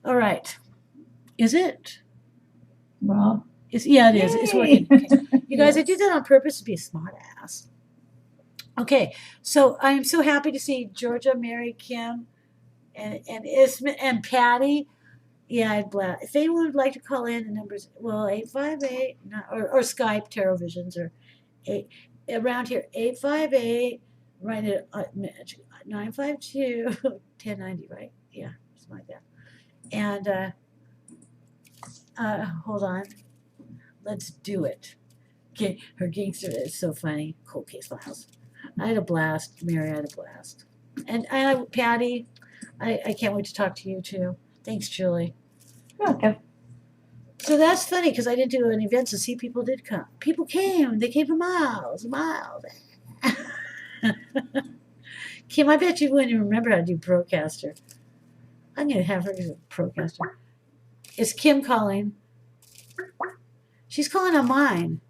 All right. Is it? Well, Yeah, it is. It's yay! working. Okay. You guys, I Yes. did that on purpose to be a smart ass. Okay. So I am so happy to see Georgia, Mary, Kim, and Isma and Patty. Yeah, I'd blast. If anyone would like to call in, the numbers, well, 858, or Skype, TarotVisions, or eight, around here, 858, right at 952 1090, right? Yeah, something like that. And hold on, let's do it. Okay, her gangster is so funny. Cold case files. I had a blast. Mary, I had a blast. And Patty, I can't wait to talk to you too. Thanks, Julie. Okay. So that's funny because I didn't do any events to see people did come. People came. They came for miles, miles. Kim, I bet you wouldn't even remember how to do Procaster. I'm gonna have her do Procaster. Is Kim calling? She's calling on mine.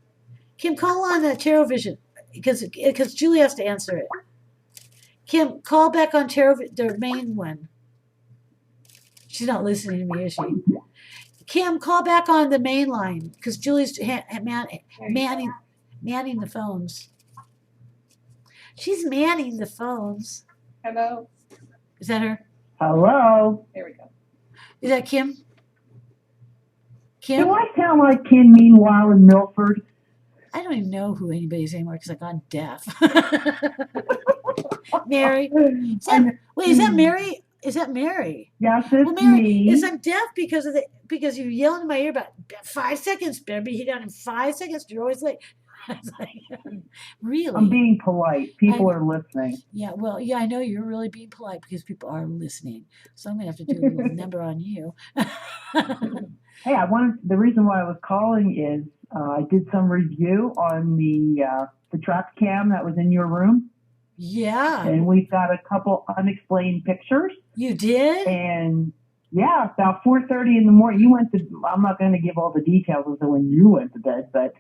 Kim, call on the Tarot Vision because Julie has to answer it. Kim, call back on Tarot, the main one. She's not listening to me, is she? Kim, call back on the main line because Julie's manning the phones. She's manning the phones. Hello. Is that her? Hello. There we go. Is that Kim? Do Kim? I sound like Kim Meanwhile in Milford? I don't even know who anybody is anymore because I got deaf. Mary? Wait, is that Mary? Is that Mary? Yes, Well, it's Mary, me. is I'm deaf because you yelled in my ear about 5 seconds. Better be done in 5 seconds. You're always late. I was like, really? I'm being polite. People are listening. Yeah, well, yeah, I know you're really being polite because people are listening. So I'm gonna have to do a little number on you. Hey, the reason why I was calling is I did some review on the trap cam that was in your room, Yeah, and we've got a couple unexplained pictures. you did. And yeah, about 4:30 in the morning, you went to. I'm not going to give all the details of when you went to bed, but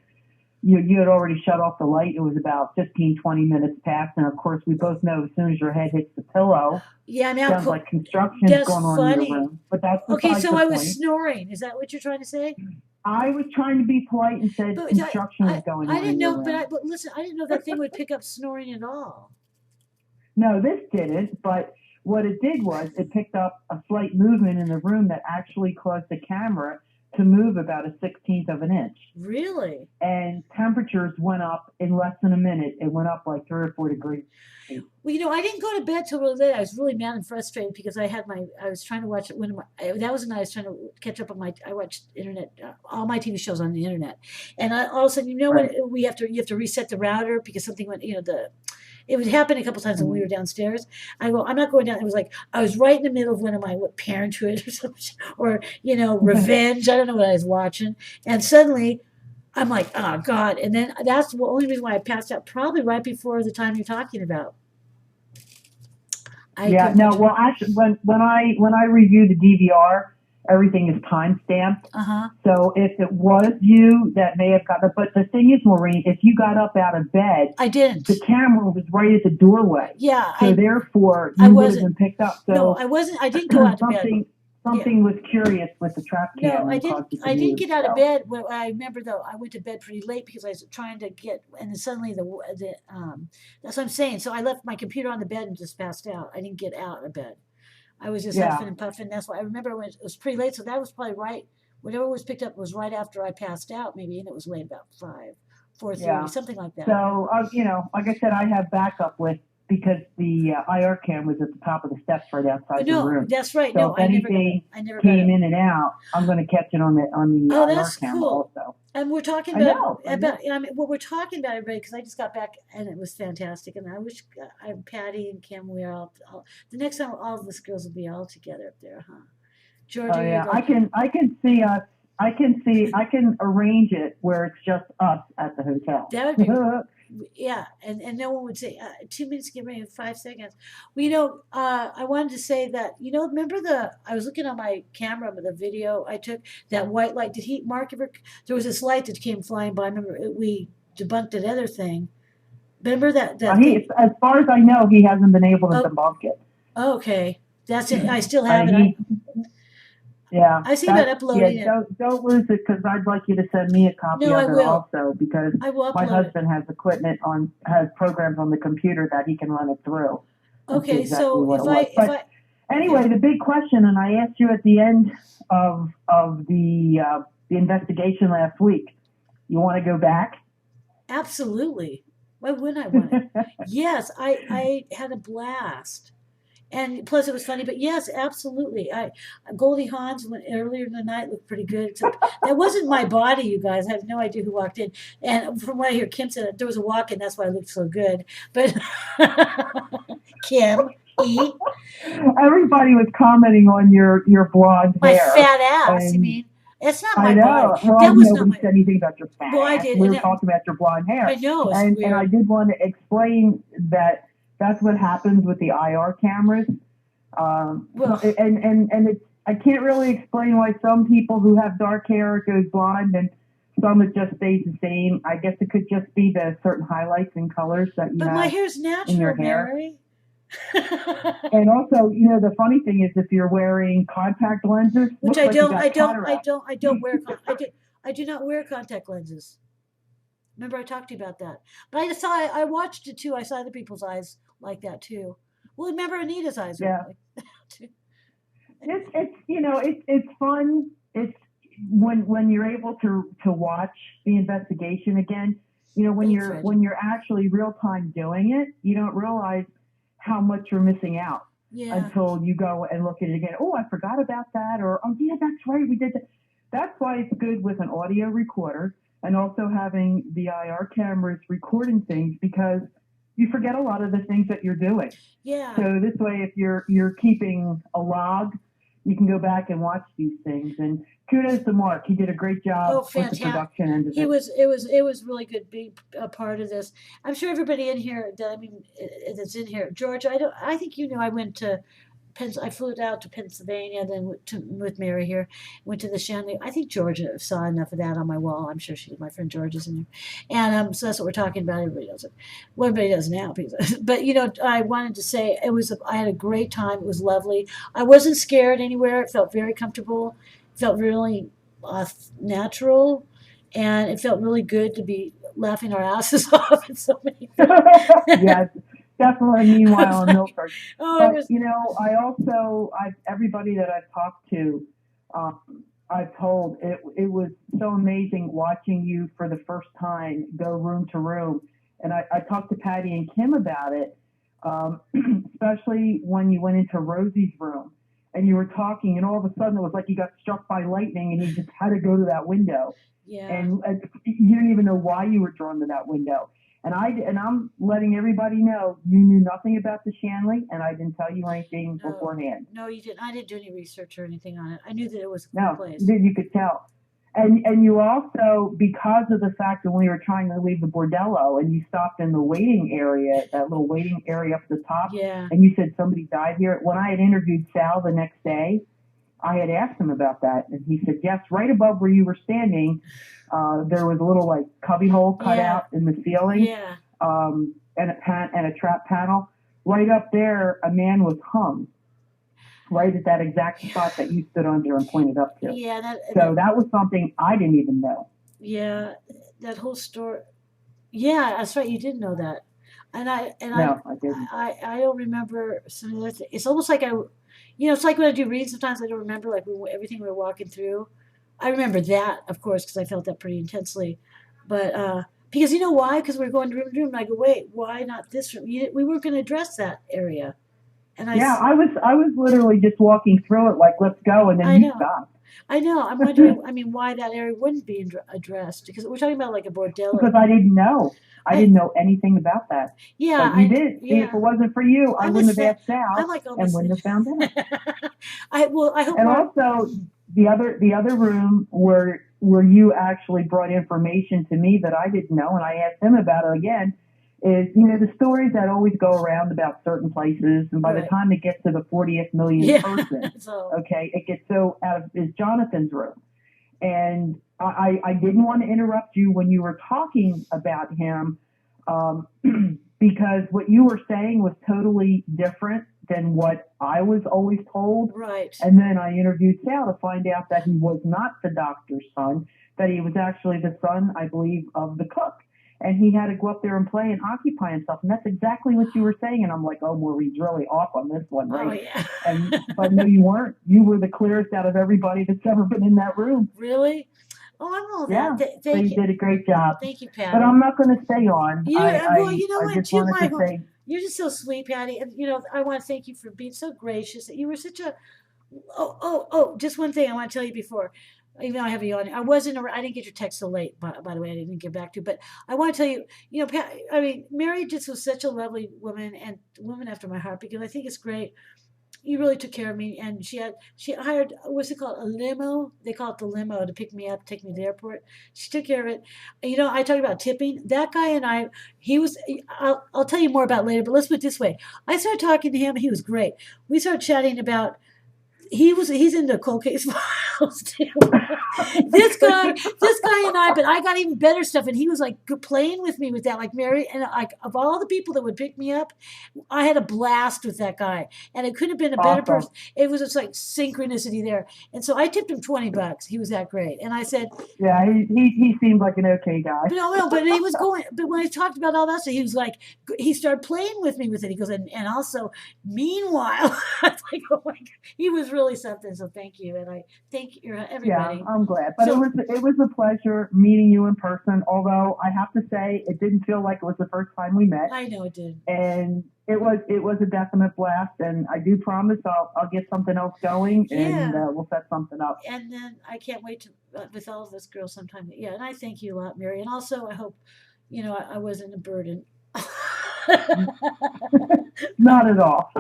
you had already shut off the light. It was about 15, 20 minutes past. And of course, we both know as soon as your head hits the pillow, Yeah, I mean, sounds like construction that's going on in funny. your room. But that's Okay, besides so the I point. was snoring. Is that what you're trying to say? I was trying to be polite and said But construction was going on I didn't in your know, room. but listen, I didn't know that thing would pick up snoring at all. No, this didn't. But what it did was it picked up a slight movement in the room that actually caused the camera to move about a 16th of an inch. Really? And temperatures went up in less than a minute. It went up like 3 or 4 degrees. Well, I didn't go to bed till really late. I was really mad and frustrated because I was trying to watch one of that was when I was trying to catch up on I watched internet, all my TV shows on the internet. And all of a sudden, Right. when you have to reset the router because something went, it would happen a couple times when we were downstairs. I go, I'm not going down. It was like I was right in the middle of one of my Parenthood or something, or Revenge. I don't know what I was watching, and suddenly I'm like, oh God! And then that's the only reason why I passed out. Probably right before the time you're talking about. Yeah, no, well, actually, when I review the DVR, everything is time stamped. So if it was you that may have got it, but the thing is, Maureen, if you got up out of bed, I didn't. The camera was right at the doorway. Yeah. So therefore, you would have been picked up. So no, I wasn't. I didn't go out to bed. Something was curious with the trap cam. No, I didn't. I didn't get out of bed. Well, I remember though, I went to bed pretty late because I was trying to get, and then suddenly that's what I'm saying. So I left my computer on the bed and just passed out. I didn't get out of bed. I was just huffing and puffing. That's why I remember when it was pretty late. So that was probably right. Whatever was picked up was right after I passed out, maybe, and it was late about 4:30, something like that. So like I said, I have backup because the IR cam was at the top of the steps right outside the room. That's right. So no, if anything came in and out, I'm going to catch it on the IR cam also. And we're talking about what we're talking about, everybody, because I just got back and it was fantastic. And I wish Patty and Kim, we are all the next time all of us girls will be all together up there, huh? Georgia, oh yeah, I can see us. I can arrange it where it's just us at the hotel. That would be yeah, and no one would say 2 minutes, get ready in 5 seconds. Well, I wanted to say that remember I was looking on my camera with the video I took, that white light. Did Mark ever? There was this light that came flying by. I remember we debunked that other thing. Remember that? As far as I know, he hasn't been able to debunk it. Okay, that's it. I still have it. Yeah. I see about uploading yeah, it. don't lose it because I'd like you to send me a copy No, I of it will. also because I will my upload it. husband has programs on the computer that he can run it through and see Okay, exactly so what if it was. I But anyway, the big question, and I asked you at the end of the investigation last week, you want to go back? absolutely. Why wouldn't I want it? Yes, I had a blast. And plus, it was funny. But yes, absolutely. Goldie Hawn's went earlier in the night looked pretty good. Except that wasn't my body, you guys. I have no idea who walked in. And from what I hear, Kim said there was a walk in. That's why I looked so good. But Kim E, Everybody was commenting on your blonde my hair, fat ass. You and mean it's not I my body? know. Well, That was not nobody my. said anything about your fat Well, I ass. did, We and were talking about your blonde I hair, know it's and I weird. did want to explain that that's what happens with the IR cameras. Well, And it's I can't really explain why some people who have dark hair it goes blonde and some it just stays the same. I guess it could just be the certain highlights and colors that you but my have hair's in your natural, hair. Mary. And also, the funny thing is if you're wearing contact lenses, Which looks I like you don't, got I don't, I cataract. don't, I don't wear. I do not wear contact lenses. Remember, I talked to you about that. But I saw, I watched it too. I saw other people's eyes like that too. Well, remember Anita's eyes were Yeah. like that too. It's fun. It's when you're able to watch the investigation again. When Thanks, you're Reggie. when you're actually real time doing it, you don't realize how much you're missing out Yeah, until you go and look at it again. Oh, I forgot about that, or oh yeah, that's right, we did that. That's why it's good with an audio recorder and also having the IR cameras recording things because you forget a lot of the things that you're doing. yeah. So this way, if you're keeping a log, you can go back and watch these things. And kudos to Mark; he did a great job Oh, with the fantastic! production end of He it. was. It was really good being a part of this. I'm sure everybody in here. I mean, that's in here. George, I don't. I think you know. I went to I flew out to Pennsylvania, then with Mary here, went to the Shanley. I think Georgia saw enough of that on my wall. I'm sure my friend George is in there, and so that's what we're talking about. Everybody does it. Well, everybody does now, because, but I wanted to say it was. I had a great time. It was lovely. I wasn't scared anywhere. It felt very comfortable. It felt really natural, and it felt really good to be laughing our asses off in so many things. Yes, definitely. Meanwhile, in Milford. Oh, it But was. everybody that I've talked to, I've told it was so amazing watching you for the first time go room to room. And I talked to Patty and Kim about it, especially when you went into Rosie's room and you were talking, and all of a sudden it was like you got struck by lightning and you just had to go to that window. Yeah. And you didn't even know why you were drawn to that window. And I'm letting everybody know you knew nothing about the Shanley, and I didn't tell you anything No. beforehand. No, you didn't. I didn't do any research or anything on it. I knew that it was a cool No, place. you could tell. And you also, because of the fact that when we were trying to leave the bordello and you stopped in the waiting area, that little waiting area up at the top, Yeah. and you said somebody died here. When I had interviewed Sal the next day, I had asked him about that, and he said, yes, right above where you were standing, there was a little like cubby hole cut Yeah. out in the ceiling, Yeah. and a trap panel. Right up there, a man was hung, right at that exact spot that you stood under and pointed up to. Yeah. So that was something I didn't even know. Yeah. That whole story. Yeah, that's right. You did know that. And I No, I didn't. I don't remember some of the. It's almost like it's like when I do reads. Sometimes I don't remember like everything we were walking through. I remember that, of course, because I felt that pretty intensely. But because you know why? Because we were going to room to room, and I go, wait, why not this room? We weren't going to address that area. And Yeah, I was literally just walking through it like, let's go, and I then you know. stopped. I know. I'm wondering. I mean, why that area wouldn't be addressed? Because we're talking about like a bordello. Because I didn't know. I didn't know anything about that. Yeah, But you did. See, yeah. if it wasn't for you, I I'm wouldn't the have asked I'm Sal like all and this. wouldn't have found out. I hope. And Mark, also, the other room where you actually brought information to me that I didn't know, and I asked him about it again, is the stories that always go around about certain places, and by the Right. time it gets to the 40th millionth Yeah. person, So okay, it gets so out of is Jonathan's room. And I didn't want to interrupt you when you were talking about him, because what you were saying was totally different than what I was always told. Right. And then I interviewed Sal to find out that he was not the doctor's son, that he was actually the son, I believe, of the cook. And he had to go up there and play and occupy himself. And that's exactly what you were saying. And I'm like, oh, Maureen's really off on this one, right? Oh, yeah. But no, you weren't. You were the clearest out of everybody that's ever been in that room. Really? Oh, I know Yeah. that. So Thank you you. did a great job. Thank you, Patty. But I'm not going to stay on. You know I what? just To wanted my to home, say, you're just so sweet, Patty. And I want to thank you for being so gracious. You were such a. Oh! Just one thing I want to tell you before. Even though I have you on, I didn't get your text so late. By the way, I didn't get back to. But I want to tell you, Pat. I mean, Mary just was such a lovely woman and woman after my heart because I think it's great. You really took care of me, and she hired, what's it called, a limo. They call it the limo to pick me up, take me to the airport. She took care of it. I talked about tipping. That guy and I, he was. I'll tell you more about it later. But let's put it this way: I started talking to him. He was great. We started chatting about. He's into cold case files too. this guy and I, but I got even better stuff, and he was like playing with me with that, like Mary, and like of all the people that would pick me up, I had a blast with that guy, and it couldn't have been a better person. It was just like synchronicity there, and so I tipped him $20. He was that great, and I said, yeah, he seemed like an okay guy. But he was going. But when I talked about all that stuff, he was like, he started playing with me with it. He goes, and also, meanwhile, I was like, oh my God, he was really something. So thank you, and I thank you, everybody. Yeah, I'm glad. But So- it was a pleasure meeting you in person. Although I have to say, it didn't feel like it was the first time we met. I know it did. And it was a definite blast. And I do promise I'll get something else going, and Yeah. we'll set something up. And then I can't wait to with all of us girls sometime. Yeah, and I thank you a lot, Mary. And also, I hope I wasn't a burden. Not at all.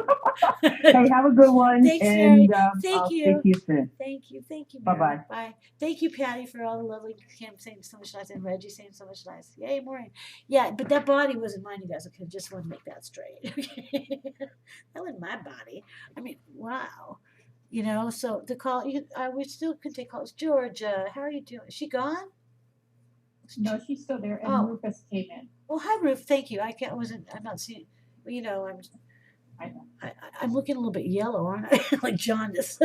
Hey, have a good one. Thanks, and Mary. Thank I'll you. speak to you soon. Thank you, Mary. Bye-bye. Bye. Thank you, Patty, for all the lovely Kim saying so much nice and Reggie saying so much nice. Yay, Maureen. Yeah, but that body wasn't mine, you guys. Okay, just want to make that straight. That wasn't my body. I mean, wow. So the call, we still can take calls. Georgia, how are you doing? Is she gone? No, she's still there, and Oh. Rufus came in. Well, hi, Ruth. Thank you. I'm not seeing. I know. I'm looking a little bit yellow, aren't I? Like jaundice.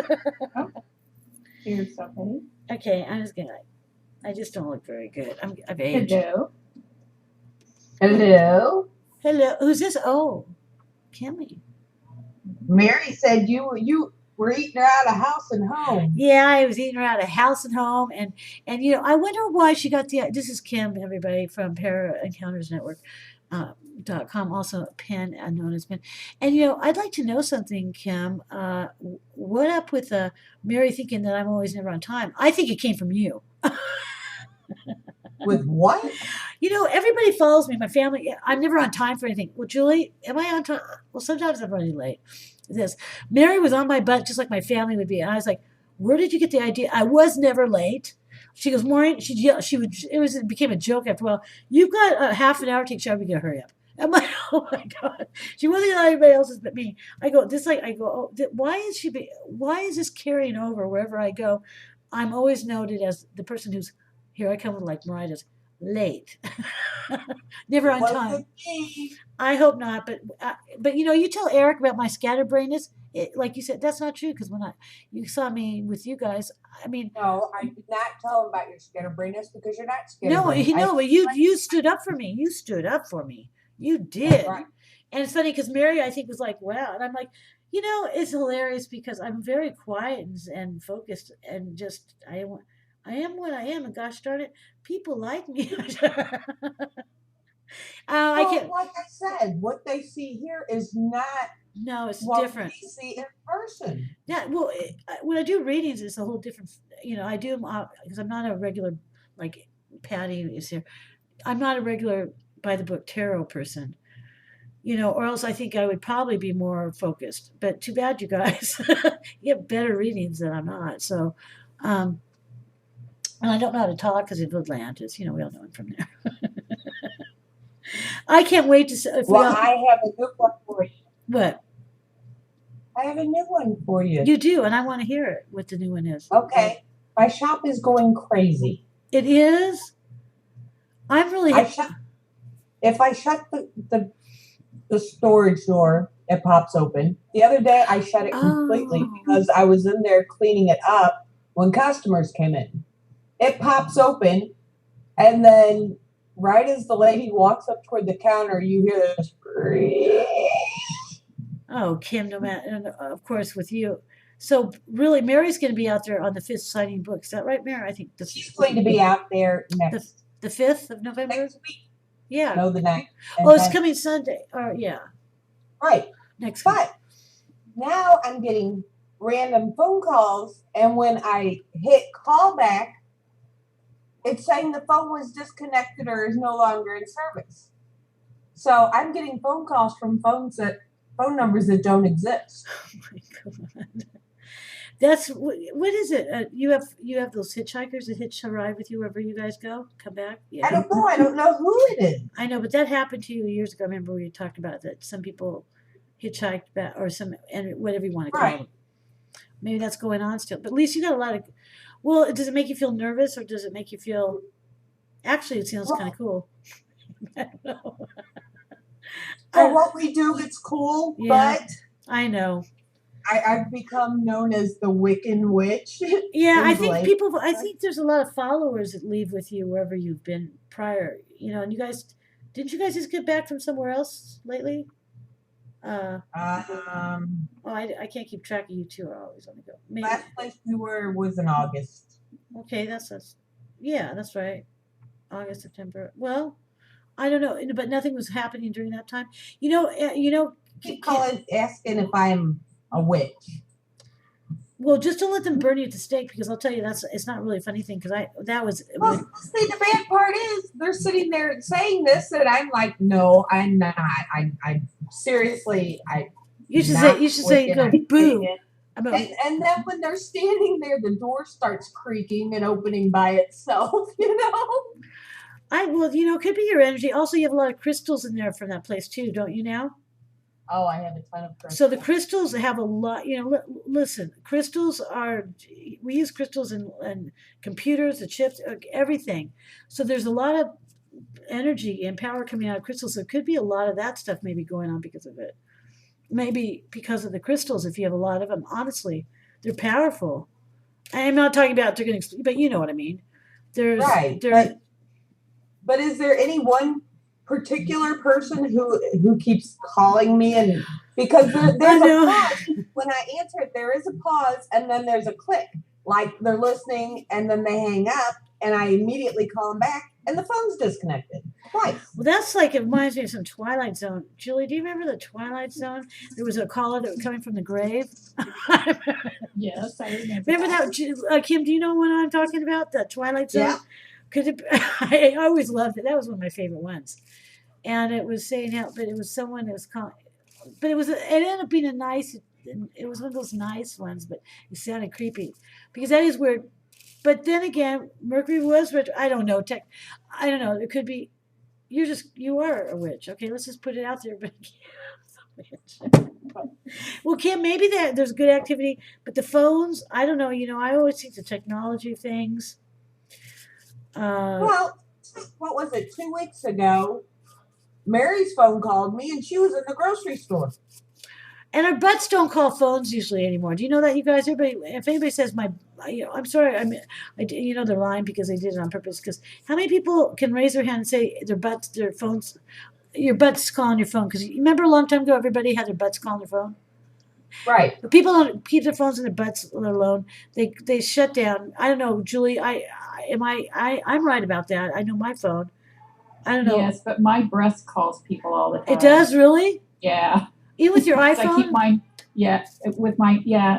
Here's okay. Okay, I just don't look very good. I've aged. Hello. Hello. Hello. Who's this? Oh, Kimmy. Mary said you were eating her out of house and home. Yeah, I was eating her out of house and home, and I wonder why she got this is Kim, everybody, from Para Encounters Network. .com, also Penn, known as Penn. And I'd like to know something, Kim. What up with Mary thinking that I'm always never on time? I think it came from you. With what? Everybody follows me. My family. I'm never on time for anything. Well, Julie, am I on time? Well, sometimes I'm running late. Mary was on my butt just like my family would be, and I was like, "Where did you get the idea?" I was never late. She goes, Maureen. It became a joke after a while. You've got a half an hour to take a shower. We gotta hurry up. I'm like, oh my God. She wasn't on anybody else's but me. Oh, why is this carrying over wherever I go? I'm always noted as the person who's, here I come with like Mariah does, late. Never on time. I hope not, but you tell Eric about my scatterbrainness. Like you said, that's not true, because when you saw me with you guys, I mean, No, I did not tell him about your scatterbrainness because you're not scatterbrained. but you stood up for me. You stood up for me. You did. Right. And it's funny because Mary, I think, was like, wow. And I'm like, it's hilarious because I'm very quiet and focused, and just, I am what I am. And gosh darn it, people like me. I can't. Like I said, what they see here is not No, it's what different. we see in person. Yeah, well, when I do readings, it's a whole different. I do them because I'm not a regular, like Patty is here. I'm not a regular by the book tarot person, or else I think I would probably be more focused. But too bad, you guys. You get better readings than I'm not. So, and I don't know how to talk because of Atlantis. We all know him from there. I can't wait to see. I have a new one for you. What? I have a new one for you. You do, and I want to hear it. What the new one is? Okay. My shop is going crazy. It is. I'm really. If I shut the storage door, it pops open. The other day I shut it completely Oh. because I was in there cleaning it up when customers came in. It pops open, and then right as the lady walks up toward the counter, you hear this. Oh, Kim, no matter, and of course with you. So really, Mary's going to be out there on the 5th signing books. Is that right, Mary? I think She's going to be out there the 5th of November. next week. Yeah. No, the 9th. Oh, it's coming Sunday. Or yeah, Right. next week. But now I'm getting random phone calls, and when I hit call back, it's saying the phone was disconnected or is no longer in service. So I'm getting phone calls from phone numbers that don't exist. Oh my God. That's what is it? You have those hitchhikers that hitch a ride with you wherever you guys go. Come back. Yeah. I don't know. I don't know who it is. I know, but that happened to you years ago. I remember we talked about that. Some people hitchhiked back, or and whatever you want to call Right. them. Maybe that's going on still. But at least you got a lot of. Well, does it make you feel nervous, or does it make you feel? Actually, it sounds kind of cool. I don't know. For what we do, it's cool, Yeah. but I know. I've become known as the Wiccan Witch. Yeah, I in think Blake. people. I think there's a lot of followers that leave with you wherever you've been prior. You know, and you guys, didn't you guys just get back from somewhere else lately? Oh, I can't keep track of you two. Are always on the go. Maybe. Last place we were was in August. Okay, that's us. Yeah, that's right. August, September. Well, I don't know, but nothing was happening during that time. You know. Keep calling, asking if I'm a witch. Well, just don't let them burn you at the stake, because I'll tell you it's not really a funny thing, because Well, see, the bad part is they're sitting there saying this, and I'm like, no, I'm not. I seriously, you should say go Wiccan. boo. And then when they're standing there, the door starts creaking and opening by itself. You know. It could be your energy. Also, you have a lot of crystals in there from that place too, don't you now? Oh, I have a ton of crystals. So the crystals have a lot. Listen, crystals we use crystals in computers, the chips, everything. So there's a lot of energy and power coming out of crystals. So it could be a lot of that stuff maybe going on because of it. Maybe because of the crystals, if you have a lot of them. Honestly, they're powerful. I'm not talking about they're going to, but you know what I mean. Right. But is there any one particular person who keeps calling me? And because there's a pause when I answer it, there is a pause and then there's a click, like they're listening and then they hang up, and I immediately call them back and the phone's disconnected twice. Well, that's like, it reminds me of some Twilight Zone. Julie, do you remember the Twilight Zone? There was a caller that was coming from the grave. Yes, I Remember that, Kim? Do you know what I'm talking about? The Twilight Zone. Yeah. I always loved it. That was one of my favorite ones. And it was saying how, but it was someone that was calling, but it ended up being it was one of those nice ones, but it sounded creepy because that is weird. But then again, Mercury was retro. I don't know. I don't know. It could be, you are a witch. Okay, let's just put it out there. But well, Kim, maybe there's good activity, but the phones, I don't know. I always think the technology of things. Well, what was it? 2 weeks ago, Mary's phone called me, and she was in the grocery store. And our butts don't call phones usually anymore. Do you know that, you guys? Everybody, if anybody says I'm sorry, they're lying because they did it on purpose. Because how many people can raise their hand and say their phones, your butt's calling your phone? Because you remember a long time ago, everybody had their butts calling their phone. Right. But people don't keep their phones in their butts alone. They shut down. I don't know, Julie. I'm right about that. I know my phone. I don't know. Yes, but my breast calls people all the time. It does, really? Yeah. Even with your iPhone? I keep mine. Yeah,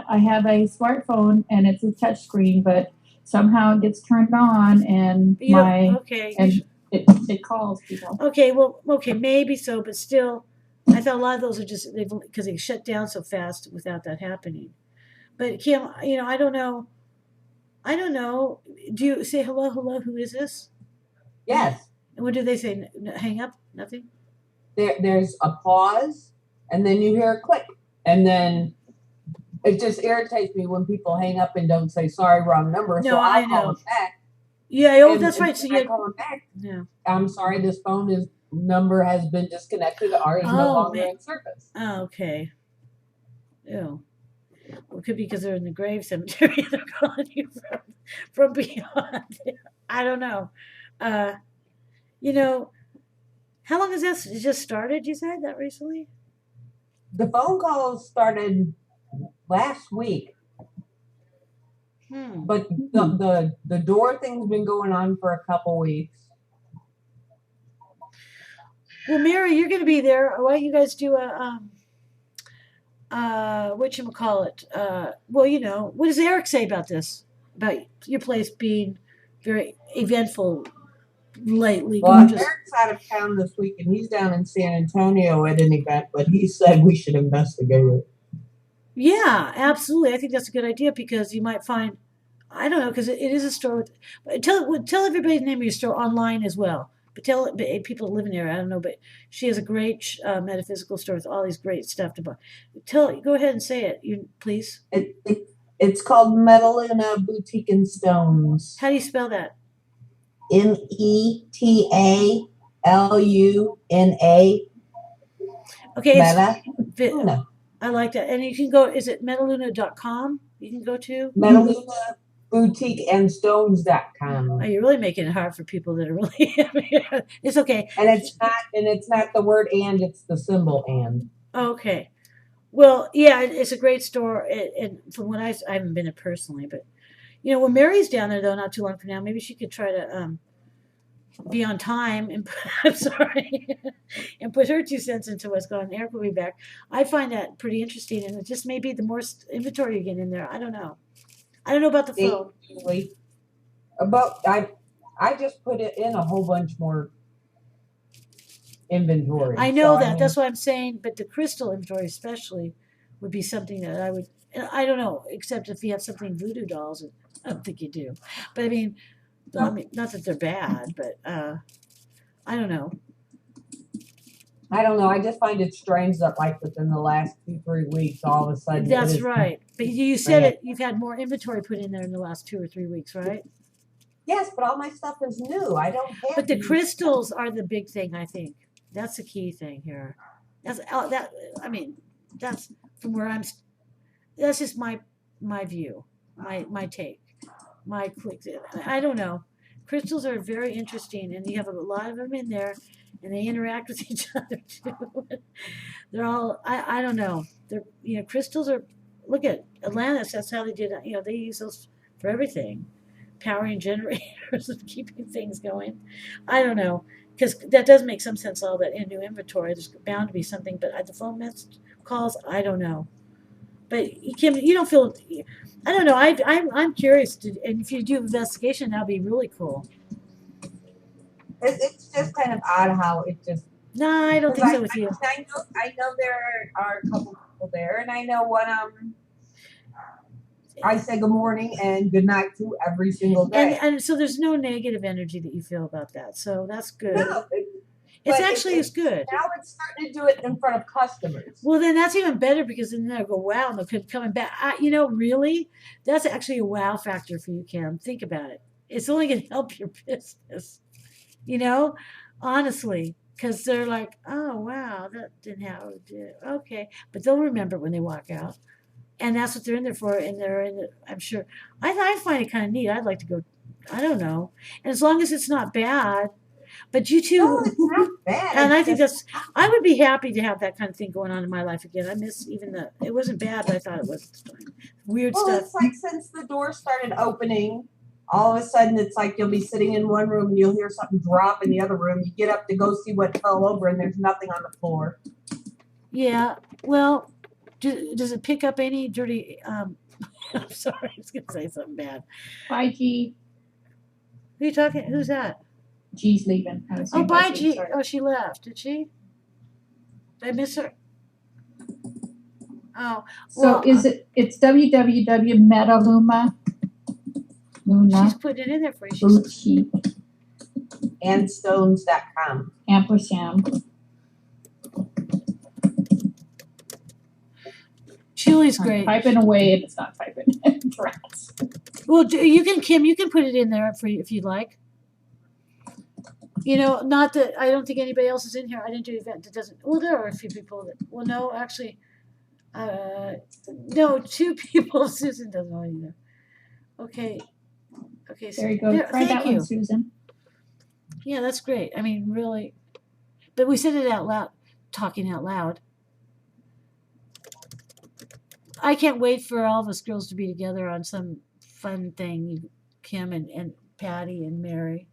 I have a smartphone and it's a touch screen, but somehow it gets turned on and it calls people. Okay, well, maybe so, but still, I thought a lot of those are just because they shut down so fast without that happening. But Kim, I don't know. Do you say hello? Who is this? Yes. And what do they say? Hang up? Nothing? There's a pause, and then you hear a click, and then it just irritates me when people hang up and don't say sorry, wrong number. No, so I I'll call know. them back. Yeah, that's right. So I call them back. Yeah. I'm sorry, this phone is number has been disconnected or is no longer in service. Oh, okay. Ew. Well, it could be because they're in the grave cemetery. They're calling you from beyond. I don't know. You know, how long has this just started? You said that recently? The phone calls started last week. But the door thing's been going on for a couple weeks. Well, Mary, you're going to be there. Why don't you guys do a whatchamacallit? Well, you know, what does Eric say about this? About your place being very eventful lately? Well, Eric's out of town this week, and he's down in San Antonio at an event, but he said we should investigate it. Yeah, absolutely. I think that's a good idea because you might find, I don't know, because it is a store. Tell everybody the name of your store online as well. But tell people living there, I don't know, but she has a great metaphysical store with all these great stuff to buy. Go ahead and say it, please. It's called Metaluna Boutique and Stones. How do you spell that? Metaluna. Okay. Metaluna. I like that. And you can go, is it metaluna.com? You can go to? MetalunaBoutiqueandStones.com. Oh, you're really making it hard for people that are really, it's okay. And it's not the word and, it's the symbol and. Okay. Well, yeah, it's a great store. And from what I haven't been it personally, but you know, when Mary's down there though, not too long from now, maybe she could try to be on time and I'm sorry, and put her 2 cents into what's going on. Eric will be back. I find that pretty interesting, and it just may be the more inventory you get in there. I don't know. I don't know about the phone. I just put it in a whole bunch more inventory. I know that. That's what I'm saying. But the crystal inventory especially would be something that I would, I don't know, except if you have something voodoo dolls. I don't think you do. But I mean, not that they're bad, but I don't know. I don't know. I just find it strange that like within the last 2-3 weeks, all of a sudden. That's right. But you said it. You've had more inventory put in there in the last 2 or 3 weeks, right? Yes, but all my stuff is new. I don't have. But the crystals are the big thing. I think that's the key thing here. That's that. I mean, that's from where I'm. That's just my view, my take, my clicks. I don't know. Crystals are very interesting, and you have a lot of them in there, and they interact with each other too. They're all. I don't know. They're crystals are. Look at Atlantis. That's how they did it. They use those for everything, powering generators and keeping things going. I don't know, because that does make some sense. All that in new inventory, there's bound to be something. But at the phone calls, I don't know. But Kim, you don't feel. I don't know. I'm curious, and if you do investigation, that'll be really cool. It's just kind of odd how it just. No, I don't think so with you. I know there are a couple people there, and I know when I say good morning and good night to every single day. And so there's no negative energy that you feel about that. So that's good. No, it's good. Now it's starting to do it in front of customers. Well, then that's even better because then they'll go, wow, and they'll keep coming back. Really? That's actually a wow factor for you, Kim. Think about it. It's only going to help your business, honestly, because they're like, oh, wow, that didn't happen. Okay. But they'll remember when they walk out. And that's what they're in there for. And they're in it, I'm sure. I find it kind of neat. I'd like to go, I don't know. And as long as it's not bad. But you too. No, it's not bad. And I think I would be happy to have that kind of thing going on in my life again. I miss it wasn't bad, but I thought it was weird stuff. Well, it's like since the door started opening, all of a sudden it's like you'll be sitting in one room and you'll hear something drop in the other room. You get up to go see what fell over and there's nothing on the floor. Yeah. Well, does it pick up any dirty, I'm sorry, I was going to say something bad. Bye, G. Who are you talking? Who's that? G's leaving. Oh, bye, G. Sorry. Oh, she left. Did she? Did I miss her? Oh. So it's www.metaluma. She's putting it in there for you. Boutique. And stones.com. Ampersand. Julie's great. Typing away if it's not typing. Well, Kim, you can put it in there for you if you'd like. You know, not that I don't think anybody else is in here. I didn't do the event that doesn't. Well, there are a few people that. Well, no, actually, no, 2 people. Susan doesn't know either. Okay. Okay. So There you go. Try that one, Susan. Yeah, that's great. I mean, really. But we said it out loud, talking out loud. I can't wait for all of us girls to be together on some fun thing, Kim and Patty and Mary.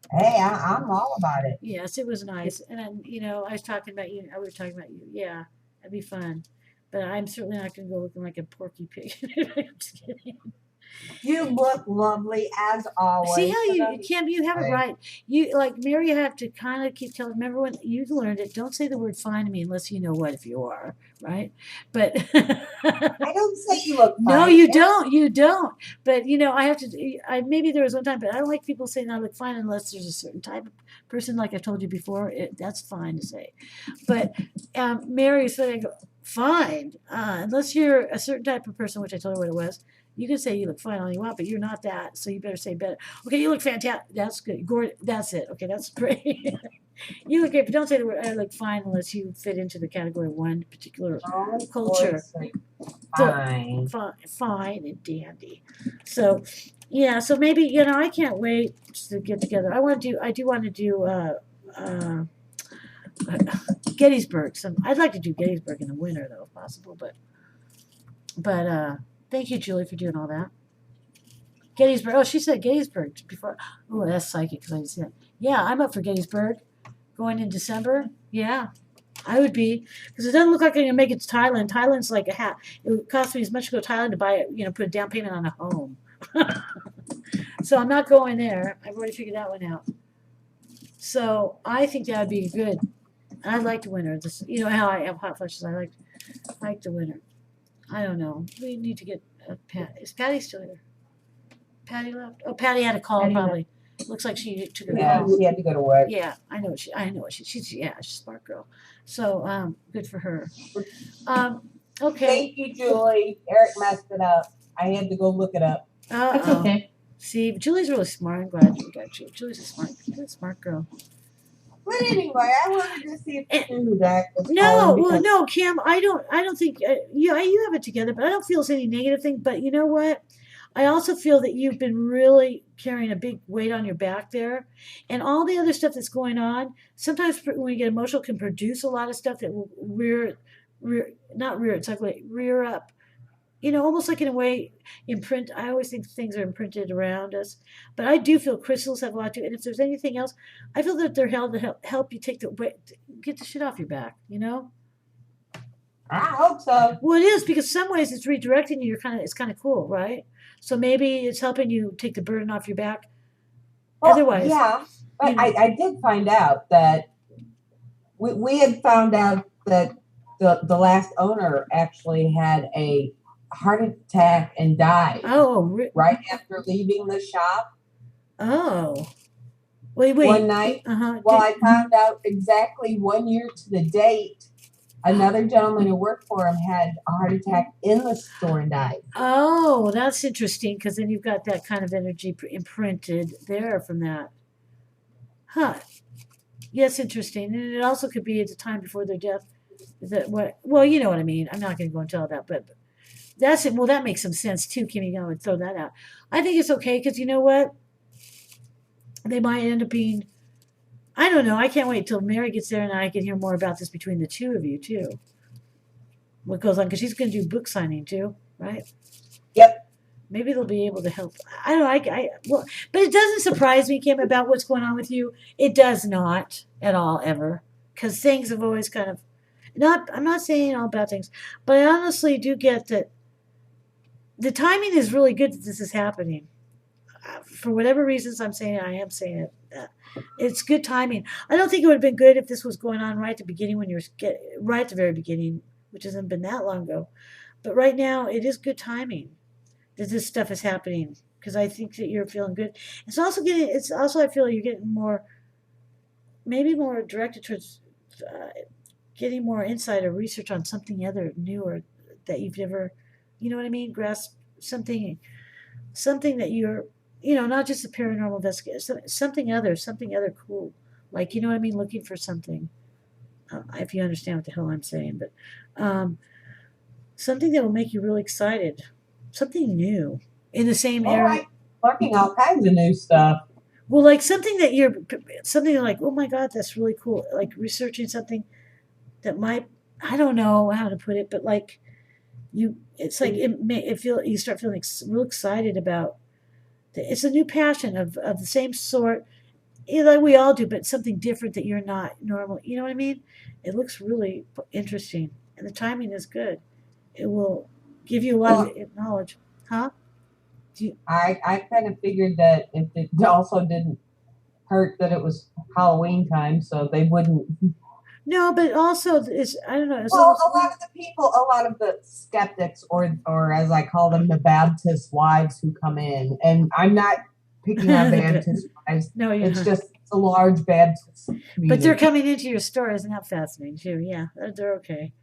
Hey, I'm all about it. Yes, it was nice. And then, you know, I was talking about you. I was talking about you. Yeah, that'd be fun. But I'm certainly not going to go looking like a porky pig. I'm just kidding. You look lovely as always. See how you, Kim, you have it right. You, like Mary, you have to kind of keep telling. Remember when you learned it? Don't say the word fine to me unless you know what if you are, right? But I don't say you look fine. No, you don't. You don't. But, you know, I have to, maybe there was one time, but I don't like people saying I look fine unless there's a certain type of person, like I told you before. That's fine to say. But Mary said, I go, fine. Unless you're a certain type of person, which I told her what it was. You can say you look fine all you want, but you're not that, so you better say better. Okay, you look fantastic. That's good. That's it. Okay, that's great. You look great, but don't say the word I look fine unless you fit into the category of one particular culture. Fine. Fine and dandy. So, yeah, so maybe, you know, I can't wait to get together. I do want to do Gettysburg. I'd like to do Gettysburg in the winter, though, if possible, but thank you, Julie, for doing all that. Gettysburg. Oh, she said Gettysburg before. Oh, that's psychic because I didn't see that. Yeah, I'm up for Gettysburg. Going in December. Yeah, I would be because it doesn't look like I'm gonna make it to Thailand. Thailand's like a hat. It would cost me as much to go to Thailand to buy it. You know, put a down payment on a home. So I'm not going there. I've already figured that one out. So I think that would be good. I like the winter. This, you know how I have hot flushes. I like the winter. I don't know. We need to get Pat. Is Patty still here? Patty left. Oh, Patty had a call Patty probably. Looks like she took her Yeah, call. she had to go to work. Yeah, I know. She's a smart girl. So good for her. Okay. Thank you, Julie. Eric messed it up. I had to go look it up. That's okay. See, Julie's really smart. I'm glad you got you. Julie's a smart girl. But anyway, I wanted to see if you knew that. No, Kim. I don't think you have it together, but I don't feel it's any negative thing. But you know what? I also feel that you've been really carrying a big weight on your back there, and all the other stuff that's going on. Sometimes when you get emotional, can produce a lot of stuff that will rear up. You know, almost like in a way, imprint. I always think things are imprinted around us, but I do feel crystals have a lot to. And if there's anything else, I feel that they're held to help you take the weight, get the shit off your back. You know. I hope so. Well, it is because some ways it's redirecting you. It's kind of cool, right? So maybe it's helping you take the burden off your back. Well, Otherwise, yeah, but you know. I did find out that we had found out that the last owner actually had a heart attack and died. Oh, right after leaving the shop. Oh, wait. One night, well, I found out exactly 1 year to the date. Another gentleman who worked for him had a heart attack in the store and died. Oh, that's interesting because then you've got that kind of energy imprinted there from that. Huh. Yes, interesting. And it also could be at the time before their death. Well, you know what I mean. I'm not going to go into all that, but that's it. Well, that makes some sense too, Kimmy. I would throw that out. I think it's okay because you know what? They might end up being. I don't know. I can't wait till Mary gets there and I can hear more about this between the two of you too. What goes on because she's going to do book signing too, right? Yep. Maybe they'll be able to help. I don't know. Well, but it doesn't surprise me, Kim, about what's going on with you. It does not at all ever because things have always kind of not. I'm not saying all bad things, but I honestly do get that the timing is really good that this is happening. For whatever reasons, I am saying it. It's good timing. I don't think it would have been good if this was going on right at the beginning when you were right at the very beginning, which hasn't been that long ago. But right now, it is good timing that this stuff is happening because I think that you're feeling good. It's also I feel you're getting maybe more directed towards getting more insight or research on something other new or that you've never, you know what I mean? Grasp something that you're not just a paranormal investigator, something other cool. Like, you know what I mean? Looking for something. If you understand what the hell I'm saying, but something that will make you really excited, something new in the same area. I'm learning all kinds of new stuff. Well, like something like, oh my God, that's really cool. Like researching something that might, I don't know how to put it, but like it's like you start feeling real excited about. It's a new passion of the same sort, like we all do, but something different that you're not normal. You know what I mean? It looks really interesting, and the timing is good. It will give you a lot of knowledge, huh? I kind of figured that if it also didn't hurt that it was Halloween time, so they wouldn't. No, but also I don't know. Well, a lot of the skeptics, or as I call them, the Baptist wives who come in, and I'm not picking on Baptist wives. No, it's just a large Baptist community. But they're coming into your store, isn't that fascinating too? Yeah, they're okay.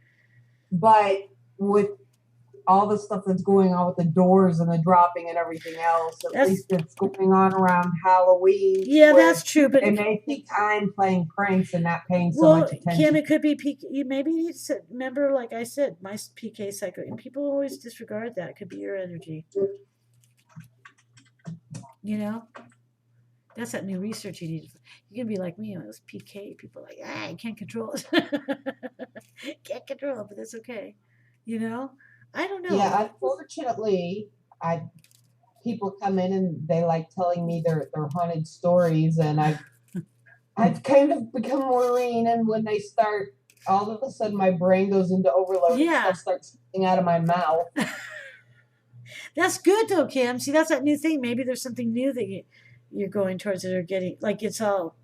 But with all the stuff that's going on with the doors and the dropping and everything else, at least it's going on around Halloween. Yeah, that's true. But they may think I'm playing pranks and not paying so much attention. Kim, it could be you maybe need to remember, like I said, my PK cycle, and people always disregard that. It could be your energy. That's that new research you need. You can be like me on those PK people, like I can't control it. Can't control it, but that's okay. I don't know. Yeah, unfortunately, people come in and they like telling me their haunted stories, and I've kind of become worrying. And when they start, all of a sudden my brain goes into overload. Yeah, and stuff starts slipping out of my mouth. That's good though, Kim. See, that's that new thing. Maybe there's something new that you're going towards it or getting. Like it's all,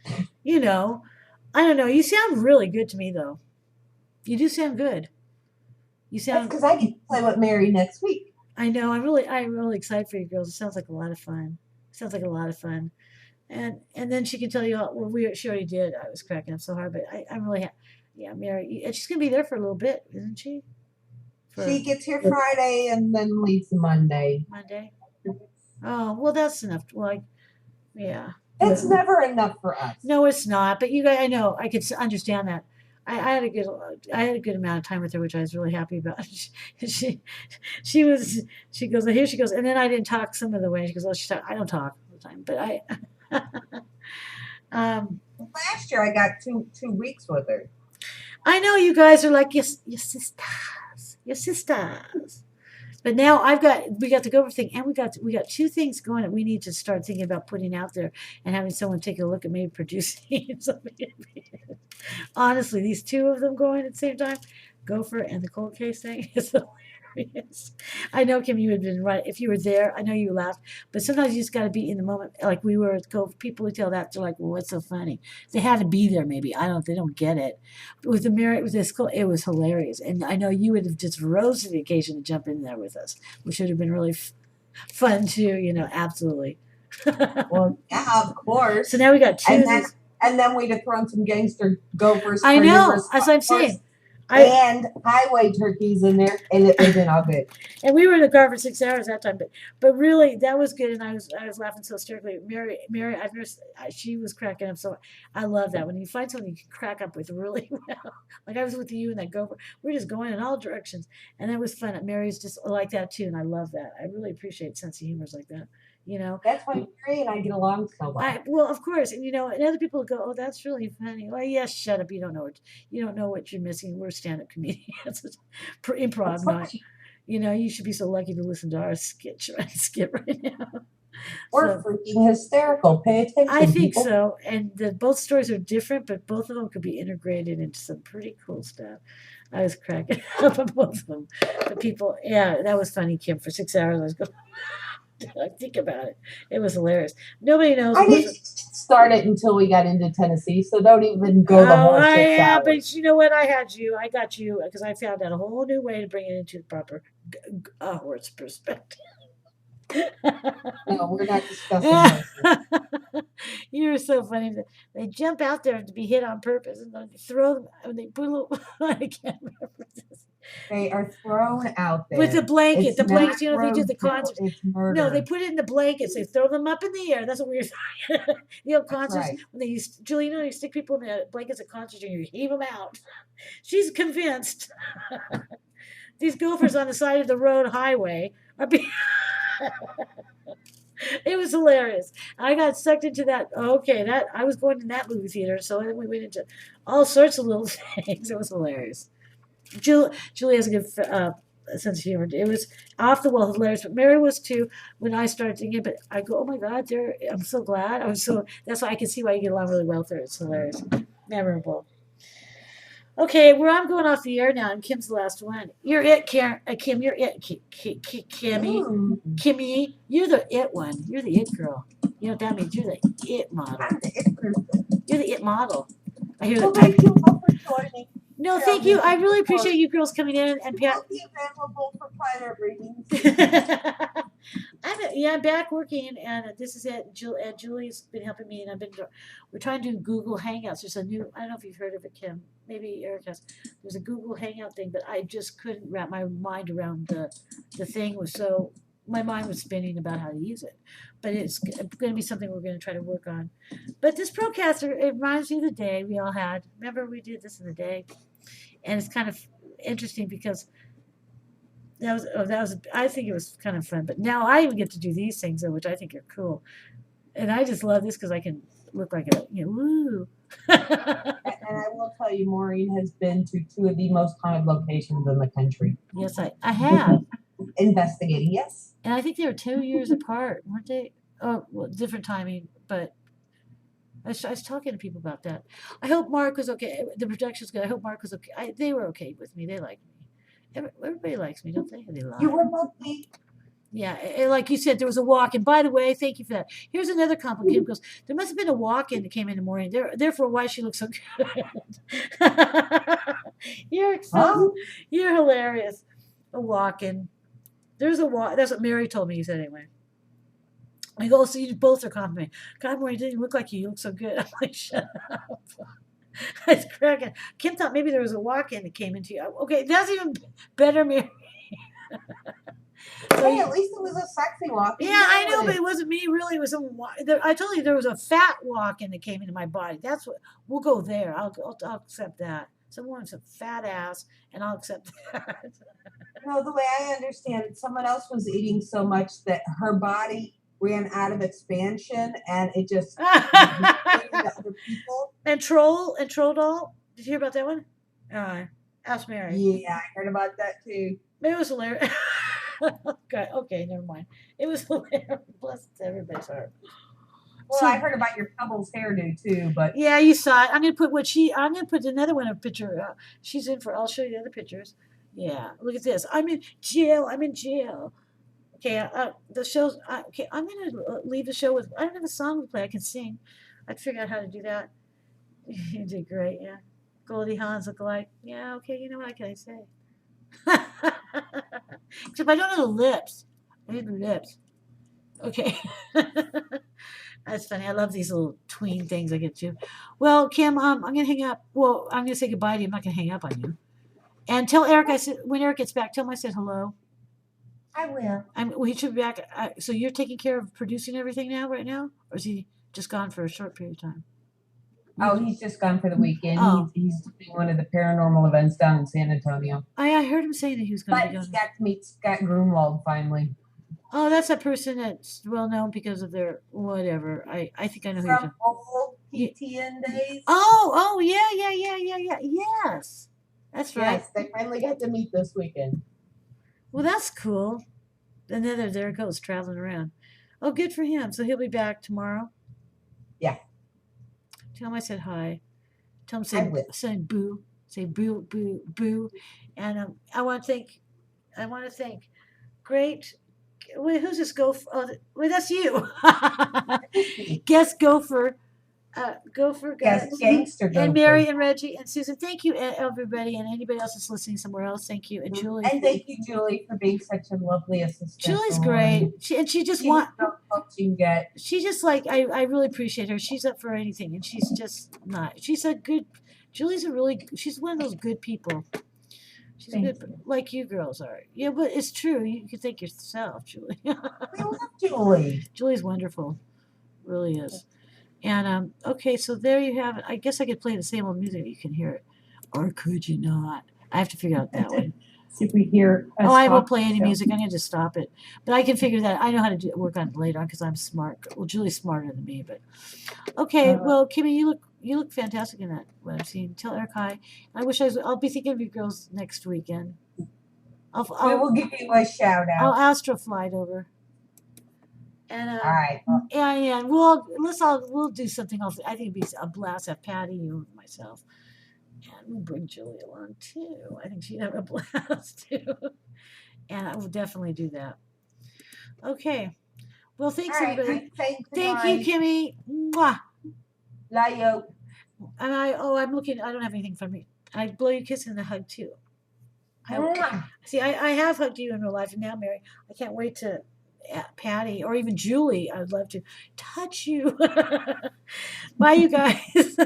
I don't know. You sound really good to me though. You do sound good. You sound because I get to play with Mary next week. I know. I'm really excited for you girls. It sounds like a lot of fun. And then she can tell you all. Well, she already did. I was cracking up so hard, but I'm really happy. Yeah, Mary. And she's gonna be there for a little bit, isn't she? She gets here Friday and then leaves Monday. Oh well, that's enough. Yeah. It's never enough for us. No, it's not. But you guys, I know. I could understand that. I had a good amount of time with her, which I was really happy about. She goes, well, here she goes, and then I didn't talk some of the way. She goes, I don't talk all the time, but last year I got two weeks with her. I know you guys are like your sisters. But now we got the Gopher thing, and we got two things going that we need to start thinking about putting out there and having someone take a look at maybe producing something. Honestly, these two of them going at the same time, Gopher and the cold case thing, is hilarious. I know, Kim, you had been right. If you were there, I know you laughed, but sometimes you just got to be in the moment. Like we were at Gopher, people who tell that, they're like, well, what's so funny? They had to be there, maybe. They don't get it. But with this, it was hilarious. And I know you would have just rose to the occasion to jump in there with us, which would have been really fun too, absolutely. Well, yeah, of course. So now we got two. And then we'd have thrown some gangster gophers. I know, as I'm saying. And highway turkeys in there, and it would have been all good. And we were in the car for 6 hours that time, but really that was good, and I was laughing so hysterically. Mary, she was cracking up. So I love that when you find something you can crack up with really well. Like I was with you and that gopher, we were just going in all directions, and that was fun. Mary's just like that too, and I love that. I really appreciate sense of humors like that. That's why Mary and I get along so well. Well, of course, and and other people go, "Oh, that's really funny." Well, yes, shut up. You don't know what you're missing. We're stand-up comedians, improv night. You should be so lucky to listen to our skit right now. We're freaking hysterical. Pay attention. I think so, and both stories are different, but both of them could be integrated into some pretty cool stuff. I was cracking up at both of them. The people, yeah, that was funny, Kim. For 6 hours, I was going. I think about it. It was hilarious. Nobody knows. I didn't start it until we got into Tennessee, so don't even go the whole 6 hours. But you know what? I got you, because I found out a whole new way to bring it into the proper horse perspective. No, we're not discussing this. You're so funny. They jump out there to be hit on purpose, and then throw them. And they put a little. I can't remember this. They are thrown out there with the blanket. It's The blankets, not you know, they do the roadkill, concerts. It's murder. No, they put it in the blankets. They throw them up in the air. That's what we were saying. You know, concerts, right. when they use, Julie, you know, you stick people in the blankets at concerts and you heave them out. She's convinced these gophers on the side of the road highway are being. It was hilarious. I got sucked into that. Okay, that I was going to that movie theater, so then we went into all sorts of little things. It was hilarious. Julie has a good sense of humor. It was off the wall hilarious, but Mary was too when I started thinking. But I go, oh my God, I'm so glad. That's why I can see why you get along really well with her. It's hilarious, memorable. Okay, I'm going off the air now, and Kim's the last one. You're it, Kim. You're it, Kimmy. Kimmy, you're the it one. You're the it girl. You know what that means? You're the it model. I'm the it person. You're the it model. I hear Well, that. thank you all for joining. No, thank you. I really appreciate you girls coming in and Pat. Be available for private readings. I'm back working, and this is it. Julie's been helping me, and we're trying to do Google Hangouts. There's a new, I don't know if you've heard of it, Kim. Maybe Eric has. There's a Google Hangout thing, but I just couldn't wrap my mind around the thing. My mind was spinning about how to use it. But it's going to be something we're going to try to work on. But this Procaster, it reminds me of the day we all had. Remember we did this in the day? And it's kind of interesting because I think it was kind of fun. But now I even get to do these things, which I think are cool. And I just love this because I can look like woo. And I will tell you, Maureen has been to 2 of the most haunted locations in the country. Yes, I have. Investigating, yes. And I think they were 2 years apart, weren't they? Oh, well, different timing, but I was talking to people about that. I hope Mark was okay. The production's good. I hope Mark was okay. They were okay with me. They liked me. Everybody likes me, don't they? They lie. You were lovely. Yeah, like you said, there was a walk. And by the way, thank you for that. Here's another compliment. Because there must have been a walk-in that came in the morning. Therefore, why she looks so good. You're hilarious. A walk-in. There's a walk. That's what Mary told me. You said anyway. I go, so you both are complimenting. God, Maury, didn't look like you. You look so good. I'm like, shut up. It's cracking. Kim thought maybe there was a walk-in that came into you. Okay, that's even better, Mary. So hey, at least it was a sexy walk-in. Yeah, I know, but it wasn't me. Really, it was I told you there was a fat walk-in that came into my body. That's what we'll go there. I'll accept that. Someone's a fat ass, and I'll accept that. No, the way I understand it, someone else was eating so much that her body ran out of expansion, and it just to other people. And Troll Doll. Did you hear about that one? Ask Mary. Yeah, I heard about that too. It was hilarious. Okay, never mind. It was hilarious. Bless everybody's heart. Well, I heard about your couple's hairdo too, but yeah, you saw it. I'm gonna put another one, a picture. She's in for. I'll show you the other pictures. Yeah, look at this. I'm in jail. Okay, the show's okay. I'm gonna leave the show with. I don't have a song to play. I can sing. I'd figure out how to do that. You did great. Yeah, Goldie Hawn's look alike. Yeah. Okay. You know what can I say? Except I don't know the lips. I need the lips. Okay. That's funny. I love these little tween things I get to. Well, Kim, I'm gonna hang up. Well, I'm gonna say goodbye to you. I'm not gonna hang up on you. And tell Eric when Eric gets back, tell him I said hello. I will. He should be back. So you're taking care of producing everything right now? Or is he just gone for a short period of time? Oh, he's just gone for the weekend. Oh. He's doing one of the paranormal events down in San Antonio. I heard him say that he was going to be going. But he got to meet Scott Grunwald finally. Oh, that's a person that's well known because of their whatever. I think I know who you're talking about. From old PTN days. Oh, yeah. Yes. That's right. Yes, they finally got to meet this weekend. Well, that's cool. And then there it goes, traveling around. Oh, good for him. So he'll be back tomorrow? Yeah. Tell him I said hi. Tell him say boo. Say boo, boo, boo. And I want to thank great. Wait, who's this gopher? Oh, wait, that's you. Guest gopher. Gopher, guys. Gangster gopher. And Mary and Reggie and Susan. Thank you, everybody, and anybody else that's listening somewhere else. Thank you, and Julie. And thank you, Julie, for being such a lovely assistant. Julie's great. She just wants. She just I really appreciate her. She's up for anything, and she's just not. She's one of those good people She's good, like you girls are. Yeah, but it's true. You can thank yourself, Julie. We love Julie. Julie's wonderful, really is. And okay, so there you have it. I guess I could play the same old music. You can hear it, or could you not? I have to figure out that one. See if we hear. I won't play any music. I'm gonna just stop it. But I can figure that. I know how to work on it later on because I'm smart. Well, Julie's smarter than me, but okay. Well, Kimmy, you look fantastic in that. What I've seen. Tell Eric hi. I wish I'll be thinking of you girls next weekend. We will give you a shout out. I'll astro flight over. And all right. Yeah. We'll do something else. I think it'd be a blast. Have Patty, you, and myself. And we'll bring Julie along too. I think she'd have a blast too. And I will definitely do that. Okay. Well, thanks everybody. Thank you, Kimmy. Mwah. Love you. And I'm looking. I don't have anything from me. I blow you a kiss and a hug too. See, I have hugged you in real life, and now, Mary, I can't wait to Patty or even Julie. I would love to touch you. Bye, you guys.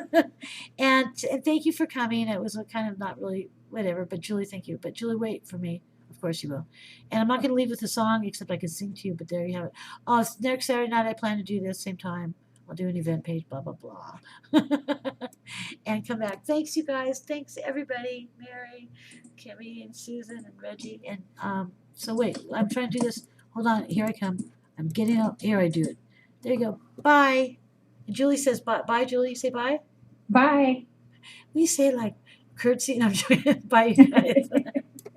and thank you for coming. It was kind of not really whatever, but Julie, thank you. But Julie, wait for me. Of course you will. And I'm not going to leave with a song, except I can sing to you, but there you have it. Oh, next Saturday night I plan to do this same time. I'll do an event page, blah, blah, blah. And come back. Thanks, you guys. Thanks, everybody. Mary, Kimmy, and Susan, and Reggie. And so wait, I'm trying to do this. Hold on. Here I come. I'm getting out. Here I do it. There you go. Bye. And Julie says bye. Bye, Julie. You say bye? Bye. We say like curtsy. No, I'm joking. Bye, you guys.